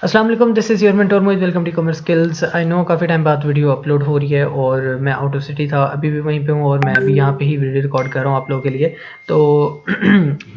अस्सलाम वालेकुम, this is your mentor Mohit. Welcome to commerce skills. I know काफ़ी time बाद वीडियो अपलोड हो रही है और मैं आउट ऑफ सिटी था, अभी भी वहीं पे हूँ और मैं अभी यहाँ पे ही वीडियो रिकॉर्ड कर रहा हूँ आप लोगों के लिए। तो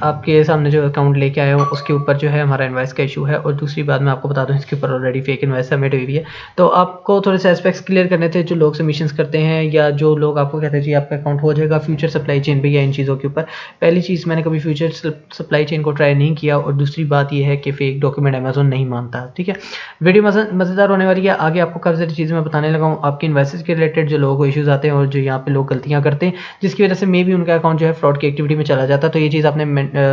आपके सामने जो अकाउंट लेके आया हूँ उसके ऊपर जो है हमारा इन्वाइस का इशू है, और दूसरी बात मैं आपको बता दूँ इसके ऊपर ऑलरेडी फेक इन्वाइस सबमिट हुई है। तो आपको थोड़े से एस्पेक्ट्स क्लियर करने थे जो लोग सबमिशंस करते हैं या जो लोग आपको कहते हैं जी आपका अकाउंट हो जाएगा फ्यूचर सप्लाई चेन पे या इन चीज़ों के ऊपर। पहली चीज़, मैंने कभी फ्यूचर सप्लाई चेन को ट्राई नहीं किया, और दूसरी बात यह है कि फेक डॉक्यूमेंट अमेजोन नहीं मानता। ठीक है, वीडियो मज़ेदार होने वाली है। आगे आपको काफ़ी सारी चीज़ें मैं बताने लगा हूँ आपके इन्वेस्टर्स के रिलेटेड जो लोगों को इश्यूज आते हैं और जो यहाँ पे लोग गलतियाँ करते हैं जिसकी वजह से मे भी उनका अकाउंट जो है फ्रॉड की एक्टिविटी में चला जाता है। तो ये चीज़ आपने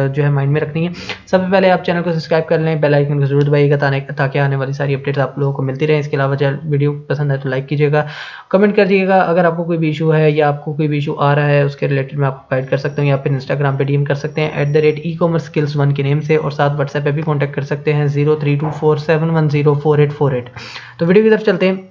जो है माइंड में रखनी है। सबसे पहले आप चैनल को सब्सक्राइब कर लें, बेल आइकन को जरूर दबाइएगा ताकि आने वाली सारी अपडेट्स आप लोगों को मिलती रहे। इसके अलावा वीडियो पसंद है तो लाइक कीजिएगा, कमेंट कर दीजिएगा अगर आपको कोई भी इशू है या आपको कोई भी इशू आ रहा है उसके रिलेटेड मैं आपको गाइड कर सकता हूँ, या फिर इंस्टाग्राम पे डीएम कर सकते हैं @ecommerceskills1 के नेम से, और साथ व्हाट्सएप पे भी कॉन्टैक्ट कर सकते हैं 0324711048। तो वीडियो की तरफ चलते हैं।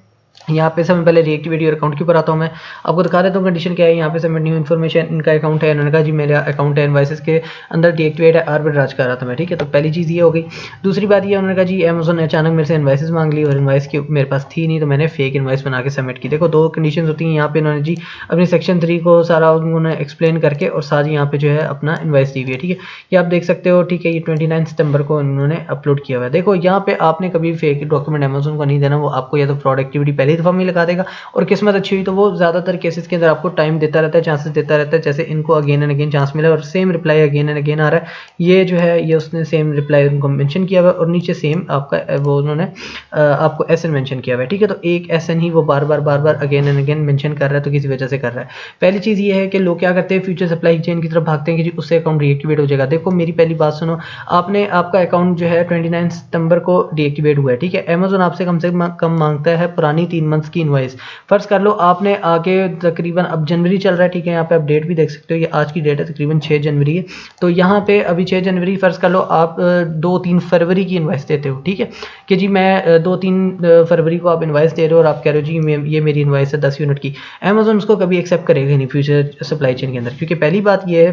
यहाँ पे सबसे पहले रिएक्टिविटी और अकाउंट के ऊपर आता हूँ। मैं आपको दिखा देता हूँ कंडीशन क्या है। यहाँ पे सबमिट न्यू इन्फॉर्मेशन, इनका अकाउंट है, इन्होंने कहा जी मेरा अकाउंट है इन्वाइसेस के अंदर डीएक्टिवेट है, आरबिट राज कर रहा था मैं। ठीक है, तो पहली चीज़ ये हो गई। दूसरी बात ये, उन्होंने कहा जी अमेजोन ने अचानक मेरे से इन्वाइसेस मांग ली और इन्वाइस की मेरे पास थी नहीं, तो मैंने फेक इन्वाइस बना के सबमिट की। देखो दो कंडीशन होती हैं यहाँ पे। इन्होंने जी अपनी सेक्शन 3 को सारा उन्होंने एक्सप्लेन करके और साथ यहाँ पे जो है अपना इन्वाइस दी हुई है। ठीक है, ये आप देख सकते हो। ठीक है, ये 29 सितंबर को उन्होंने अपलोड किया हुआ है। देखो यहाँ पे आपने कभी फेक डॉक्यूमेंट अमेजोन को नहीं देना, वो आपको या तो फ्रॉड एक्टिविटी पहली दफ़ा में लगा देगा, और किस्मत अच्छी हुई तो वो ज़्यादातर केसेस के अंदर आपको टाइम देता रहता है, चांसेस देता रहता है। जैसे इनको अगेन एंड अगेन चांस मिला और same reply again and again आ रहा है। ये जो है ये उसने सेम रिप्लाई उनको मेंशन किया हुआ है, और नीचे सेम आपका वो उन्होंने आपको एसएन मेंशन किया हुआ है। ठीक है, तो एक एसएन ही वो बार बार अगेन एंड अगेन मेंशन कर रहा है, तो किसी वजह से कर रहा है। पहली चीज़ ये है कि लोग क्या करते हैं, फ्यूचर सप्लाई चेन की तरफ भागते हैं कि जी उससे अकाउंट डीएक्टिवेट हो जाएगा। देखो मेरी पहली बात सुनो, आपका अकाउंट जो है 29 सितंबर को डीएक्टिवेट हुआ है। ठीक है, अमेजोन आपसे कम से कम मांगता है पुरानी 3 मंथ्स की इनवॉइस। फर्ज कर लो आपने आगे तकरीबन, अब जनवरी चल रहा है, ठीक है, यहाँ पे आप डेट भी देख सकते हो, ये आज की डेट है, तकरीबन 6 जनवरी है। तो यहाँ पे अभी 6 जनवरी, फर्ज कर लो आप 2-3 फरवरी की इन्वाइस देते हो। ठीक है, कि जी मैं 2-3 फरवरी को आप इन्वाइस दे रहे हो और आप कह रहे हो जी ये मेरी इन्वाइस है 10 यूनिट की। अमेजोन उसको कभी एक्सेप्ट करेगा नहीं फ्यूचर सप्लाई चेन के अंदर, क्योंकि पहली बात ये है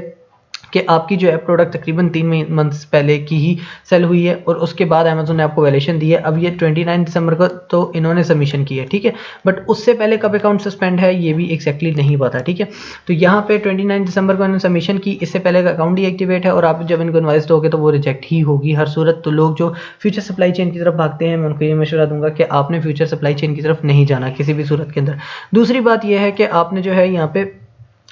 कि आपकी जो है प्रोडक्ट तकरीबन 3 मंथ्स पहले की ही सेल हुई है, और उसके बाद अमेजोन ने आपको वैल्यूएशन दी है। अब ये 29 दिसंबर को तो इन्होंने सबमिशन की है। ठीक है, बट उससे पहले कब अकाउंट सस्पेंड है ये भी एक्जैक्टली नहीं पता। ठीक है, तो यहाँ पे 29 दिसंबर को इन्होंने सबमिशन की, इससे पहले का अकाउंट ही एक्टिवेट है, और आप जब इनको इन्वाइस दोगे तो वो रिजेक्ट ही होगी हर सूरत। तो लोग जो फ्यूचर सप्लाई चेन की तरफ भागते हैं मैं उनको ये मशवरा दूंगा कि आपने फ्यूचर सप्लाई चेन की तरफ नहीं जाना किसी भी सूरत के अंदर। दूसरी बात यह है कि आपने जो है यहाँ पे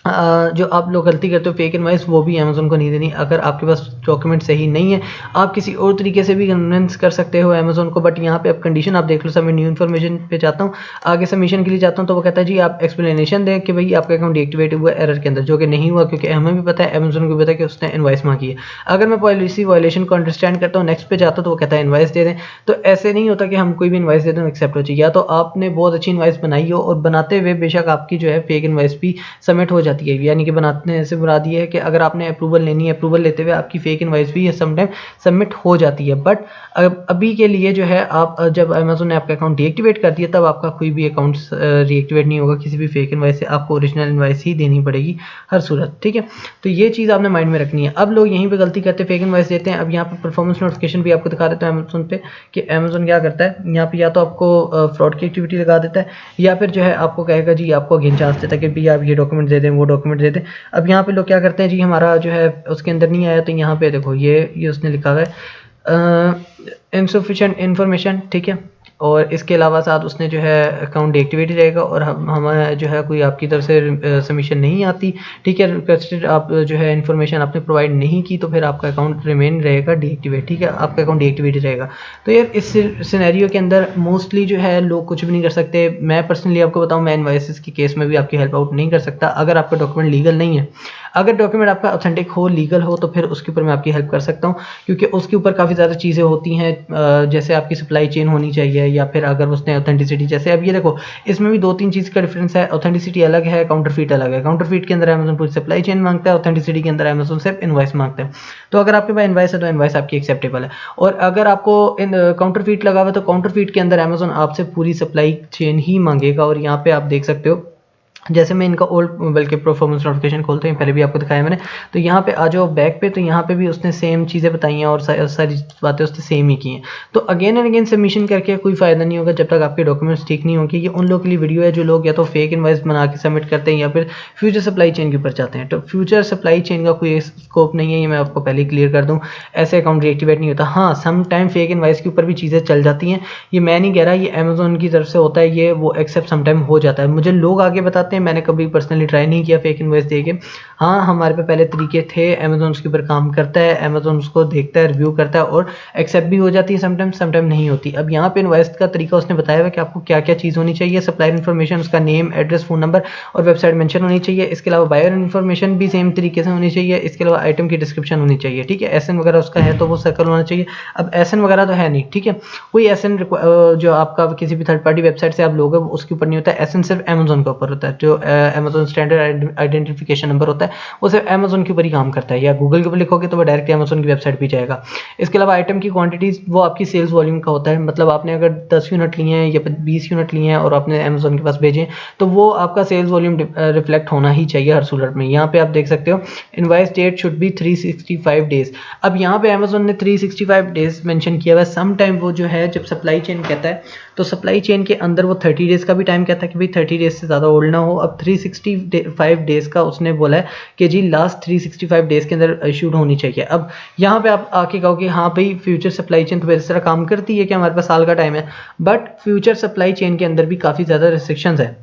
जो आप लोग गलती करते हो फेक इनवाइस, वो भी अमेजोन को नहीं देनी। अगर आपके पास डॉक्यूमेंट सही नहीं है, आप किसी और तरीके से भी कन्विंस कर सकते हो अमेजोन को, बट यहाँ पे अब कंडीशन आप देख लो। सब मैं न्यू इन्फॉर्मेशन पे जाता हूँ, आगे सबमिशन के लिए जाता हूँ, तो वो कहता है जी आप एक्सप्लेनेशन दें कि भाई आपका अकाउंट डीएक्टिवेट हुआ एरर के अंदर, जो कि नहीं हुआ, क्योंकि हमें भी पता है, अमेजोन को भी पता है कि उसने इनवाइस मांगी है। अगर मैं पॉलिसी वायलेशन को अंडरस्टैंड करता हूँ, नेक्स्ट पे जाता हूँ, तो वो कहता है इनवाइस दे दें। तो ऐसे नहीं होता कि हम कोई भी इनवाइस दे दें एक्सेप्ट हो चाहिए, या तो आपने बहुत अच्छी इनवाइस बनाई हो और बनाते हुए बेशक आपकी जो है फेक इनवाइस भी सबमिट हो जाती है। यानी कि बनाने से मुराद ये है कि अगर आपने अप्रूवल लेनी है, अप्रूवल लेते हुए आपकी फेक इनवाइस भी समटाइम सबमिट हो जाती है। बट अभी के लिए जो है आप जब अमेजोन ने आपका अकाउंट डीएक्टिवेट कर दिया, तब आपका कोई भी अकाउंट रीएक्टिवेट नहीं होगा किसी भी फेक इनवाइस से, आपको ओरिजिनल इनवाइस ही देनी पड़ेगी हर सूरत। ठीक है, तो ये चीज़ आपने माइंड में रखनी है। अब लोग यहीं पे गलती करते हैं, फेक इनवाइस देते हैं। अब यहाँ पे परफॉर्मेंस नोटिफिकेशन भी आपको दिखा देता है अमेजोन पे कि अमेजोन क्या करता है। यहाँ पे या तो आपको फ्रॉड की एक्टिविटी लगा देता है, या फिर जो है आपको कहेगा जी आपको अगेन चांस देता है कि भाई आप ये डॉक्यूमेंट दे दें, वो डॉक्यूमेंट दे दें। अब यहाँ पे लोग क्या करते हैं जी हमारा जो है उसके अंदर नहीं आया, तो यहाँ पे देखो ये उसने लिखा हुआ है इनसफिशिएंट इन्फॉर्मेशन। ठीक है, और इसके अलावा साथ उसने जो है अकाउंट डीएक्टिवेट ही रहेगा, और हमें जो है कोई आपकी तरफ से सबमिशन नहीं आती। ठीक है, रिक्वेस्टेड आप जो है इन्फॉर्मेशन आपने प्रोवाइड नहीं की, तो फिर आपका अकाउंट रिमेन रहेगा डीएक्टिवेट। ठीक है, आपका अकाउंट डीएक्टिवेट ही रहेगा। तो यार इस सिनेरियो के अंदर मोस्टली जो है लोग कुछ भी नहीं कर सकते। मैं पर्सनली आपको बताऊं, मैं इनवॉइसेस के केस में भी आपकी हेल्प आउट नहीं कर सकता। अगर आपका डॉक्यूमेंट लीगल नहीं है, अगर डॉक्यूमेंट आपका ऑथेंटिक हो, लीगल हो, तो फिर उसके ऊपर मैं आपकी हेल्प कर सकता हूँ, क्योंकि उसके ऊपर काफ़ी ज़्यादा चीज़ें होती हैं। जैसे आपकी सप्लाई चेन होनी चाहिए, या फिर अगर उसने ऑथेंटिसिटी, जैसे अब ये देखो इसमें भी 2-3 चीज़ का डिफरेंस है। ऑथेंटिसिटी अलग है, काउंटरफीट अलग है। काउंटरफीट के अंदर अमेजोन पूरी सप्लाई चेन मांगता है, ऑथेंटिसिटी के अंदर अमेजोन सिर्फ इनवॉइस मांगता है। तो अगर आपके पास इनवॉइस है तो इनवॉइस आपकी एक्सेप्टेबल है, और अगर आपको काउंटरफीट लगा हुआ है तो काउंटरफीट के अंदर अमेजोन आपसे पूरी सप्लाई चेन ही मांगेगा। और यहाँ पे आप देख सकते हो जैसे मैं इनका ओल्ड बल्कि परफॉर्मेंस नोटिफिकेशन खोलते हैं, पहले भी आपको दिखाया मैंने, तो यहाँ पे आ जाओ बैक पे, तो यहाँ पे भी उसने सेम चीज़ें बताई हैं और सारी बातें उसने सेम ही की हैं। तो अगेन एंड अगेन सबमिशन करके कोई फ़ायदा नहीं होगा जब तक आपके डॉक्यूमेंट्स ठीक नहीं होंगे। ये उन लोगों के लिए वीडियो है जो लोग या तो फेक इनवॉइस बना के सबमिट करते हैं या फिर फ्यूचर सप्लाई चेन के ऊपर जाते हैं। तो फ्यूचर सप्लाई चेन का कोई स्कोप नहीं है, ये मैं आपको पहले ही क्लियर कर दूँ। ऐसे अकाउंट रीएक्टिवेट नहीं होता। हाँ, सम टाइम फेक इनवॉइस के ऊपर भी चीज़ें चल जाती हैं, ये मैं नहीं कह रहा, ये अमेजोन की तरफ से होता है, ये वो एक्सेप्ट समटाइम हो जाता है। मुझे लोग आगे बताते हैं, मैंने कभी पर्सनली ट्राई नहीं किया फेक इनवॉइस दे के। हाँ, हमारे पे पहले तरीके थे, अमेजोन उसके ऊपर काम करता है, अमेजोन उसको देखता है, रिव्यू करता है और एक्सेप्ट भी हो जाती है समटाइम नहीं होती। अब यहाँ पे इनवॉइस का तरीका उसने बताया हुआ कि आपको क्या क्या चीज़ होनी चाहिए। सप्लायर इन्फॉर्मेशन, उसका नेम, एड्रेस, फ़ोन नंबर और वेबसाइट मेंशन होनी चाहिए। इसके अलावा बायर इन्फॉर्मेशन भी सेम तरीके से होनी चाहिए। इसके अलावा आइटम की डिस्क्रिप्शन होनी चाहिए, ठीक है। एसएन वगैरह उसका है तो वो सर्कल होना चाहिए। अब एसएन वगैरह तो है नहीं, ठीक है। कोई एसएन जो आपका किसी भी थर्ड पार्टी वेबसाइट से आप लोगे उसके ऊपर नहीं होता है। एसएन सिर्फ अमेजोन के ऊपर होता है। जो अमेजोन स्टैंडर्ड आइडेंटिफिकेशन नंबर होता है वो सिर्फ अमेजोन के ऊपर ही काम करता है, या गूगल के ऊपर लिखोगे तो वो डायरेक्ट अमेजोन की वेबसाइट पे जाएगा। इसके अलावा आइटम की क्वांटिटीज वो आपकी सेल्स वॉल्यूम का होता है, मतलब आपने अगर 10 यूनिट लिए हैं या 20 यूनिट लिए हैं और आपने अमेजोन के पास भेजे तो वो आपका सेल्स वॉल्यूम रिफ्लेक्ट होना ही चाहिए हर सूरत में। यहाँ पे आप देख सकते हो invoice date should be 365 days. अब यहाँ पे अमेजोन ने 365 डेज मेंशन किया हुआ है। सम टाइम वो जो है जब सप्लाई चेन कहता है तो सप्लाई चेन के अंदर वो 30 डेज का भी टाइम कहता है कि भाई 30 डेज से ज़्यादा ओल्ड ना हो। अब 365 डेज का उसने बोला है कि जी लास्ट 365 डेज के अंदर इशूड होनी चाहिए। अब यहाँ पे आप आके कहोगे हाँ भाई फ्यूचर सप्लाई चेन तो इस तरह काम करती है कि हमारे पास साल का टाइम है, बट फ्यूचर सप्लाई चेन के अंदर भी काफ़ी ज़्यादा रिस्ट्रिक्शंस है।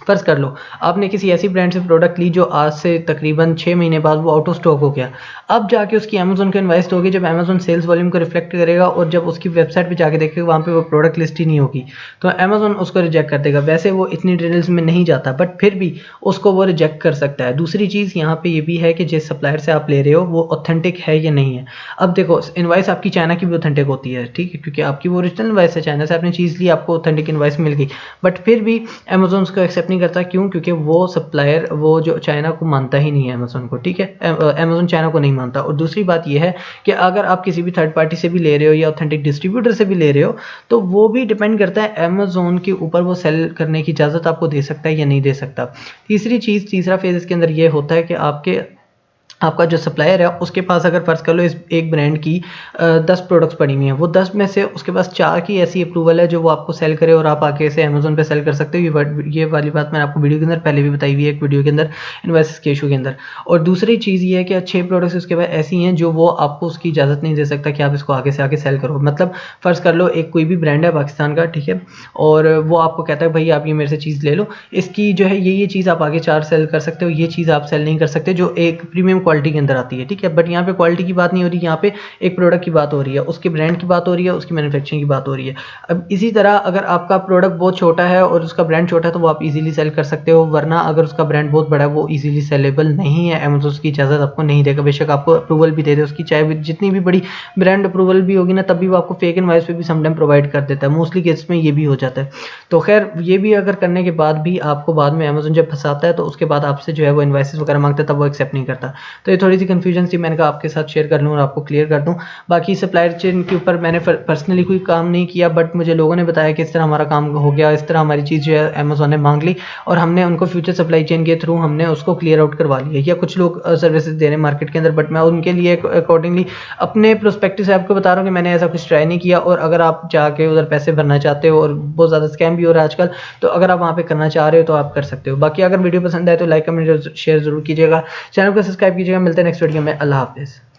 फर्ज कर लो आपने किसी ऐसी ब्रांड से प्रोडक्ट ली जो आज से तकरीबन 6 महीने बाद वो आउट ऑफ स्टॉक हो गया। अब जाके उसकी अमेजोन को इन्वाइस होगी, जब अमेजोन सेल्स वॉल्यूम को रिफ्लेक्ट करेगा और जब उसकी वेबसाइट पे जाके देखेगा वहाँ पे वो प्रोडक्ट लिस्ट ही नहीं होगी तो अमेजोन उसको रिजेक्ट कर देगा। वैसे वो इतनी डिटेल्स में नहीं जाता बट फिर भी उसको वो रिजेक्ट कर सकता है। दूसरी चीज़ यहाँ पे ये भी है कि जिस सप्लायर से आप ले रहे हो वो ऑथेंटिक है या नहीं है। अब देखो इन्वाइस आपकी चाइना की भी ऑथेंटिक होती है, ठीक है, क्योंकि आपकी वो ओरिजिनल इन्वाइस है, चाइना से आपने चीज़ ली आपको ऑथेंटिक इन्वाइस मिल गई, बट फिर भी अमेजोन उसको एक्सेप्ट नहीं करता। क्यों? क्योंकि वो सप्लायर वो जो चाइना को मानता ही नहीं है अमेजोन को, ठीक है, अमेजोन चाइना को नहीं मानता। और दूसरी बात ये है कि अगर आप किसी भी थर्ड पार्टी से भी ले रहे हो या ऑथेंटिक डिस्ट्रीब्यूटर से भी ले रहे हो तो वो भी डिपेंड करता है अमेजोन के ऊपर, वो सेल करने की इजाज़त आपको दे सकता है या नहीं दे सकता। तीसरा फेज इसके अंदर ये होता है कि आपका जो सप्लायर है उसके पास अगर फर्ज कर लो इस एक ब्रांड की 10 प्रोडक्ट्स पड़ी हुई हैं, वो 10 में से उसके पास 4 की ऐसी अप्रूवल है जो वो आपको सेल करे और आप आके इसे अमेजोन पे सेल कर सकते हो। ये वाली बात मैंने आपको वीडियो के अंदर पहले भी बताई हुई है, एक वीडियो के अंदर इन्वेस्टर्स के इशू के अंदर। और दूसरी चीज़ ये है कि 6 प्रोडक्ट्स उसके पास ऐसी हैं जो वो आपको उसकी इजाज़त नहीं दे सकता कि आप इसको आगे से आगे सेल करो। मतलब फ़र्ज़ कर लो एक कोई भी ब्रांड है पाकिस्तान का, ठीक है, और वो आपको कहता है भाई आप ये मेरे से चीज़ ले लो, इसकी जो है ये चीज़ आप आगे 4 सेल कर सकते हो, ये चीज़ आप सेल नहीं कर सकते, जो एक प्रीमियम क्वालिटी के अंदर आती है, ठीक है। बट यहाँ पे क्वालिटी की बात नहीं हो रही, यहाँ पे एक प्रोडक्ट की बात हो रही है, उसके ब्रांड की बात हो रही है, उसकी मैन्युफैक्चरिंग की बात हो रही है। अब इसी तरह अगर आपका प्रोडक्ट बहुत छोटा है और उसका ब्रांड छोटा है तो वो आप इजीली सेल कर सकते हो, वरना अगर उसका ब्रांड बहुत बड़ा है वो इजीली सेलेबल नहीं है, अमेज़न उसकी इजाज़त आपको नहीं देगा। बेशक आपको अप्रूवल भी दे दे उसकी, चाहे जितनी भी बड़ी ब्रांड अप्रूवल भी होगी ना तब भी वो आपको फेक इनवॉइस पे भी समटाइम प्रोवाइड कर देता है। मोस्टली केस में ये भी हो जाता है। तो खैर ये भी अगर करने के बाद भी आपको बाद में अमेज़न जब फंसाता है तो उसके बाद आपसे जो है वो इनवॉइसेस वगैरह मांगता है, तब वो एक्सेप्ट नहीं करता। तो ये थोड़ी सी कन्फ्यूजन थी, मैंने कहा आपके साथ शेयर कर लूँ और आपको क्लियर कर दूँ। बाकी सप्लायर चेन के ऊपर मैंने पर्सनली कोई काम नहीं किया, बट मुझे लोगों ने बताया कि इस तरह हमारा काम हो गया, इस तरह हमारी चीज़ जो है अमेज़न ने मांग ली और हमने उनको फ्यूचर सप्लाई चेन के थ्रू हमने उसको क्लियर आउट करवा लिया। या कुछ लोग सर्विसेज दे रहे हैं मार्केट के अंदर, बट मैं उनके लिए अकॉर्डिंगली अपने प्रोस्पेक्टिव से आपको बता रहा हूँ कि मैंने ऐसा कुछ ट्राई नहीं किया। और अगर आप जाके उधर पैसे भरना चाहते हो, और बहुत ज़्यादा स्कैम भी हो रहा है आजकल, तो अगर आप वहाँ पे करना चाह रहे हो तो आप कर सकते हो। बाकी अगर वीडियो पसंद आए तो लाइक कमेंट शेयर जरूर कीजिएगा, चैनल को सब्सक्राइब कीजिएगा। मिलते हैं नेक्स्ट वीडियो में। अल्लाह हाफिज़।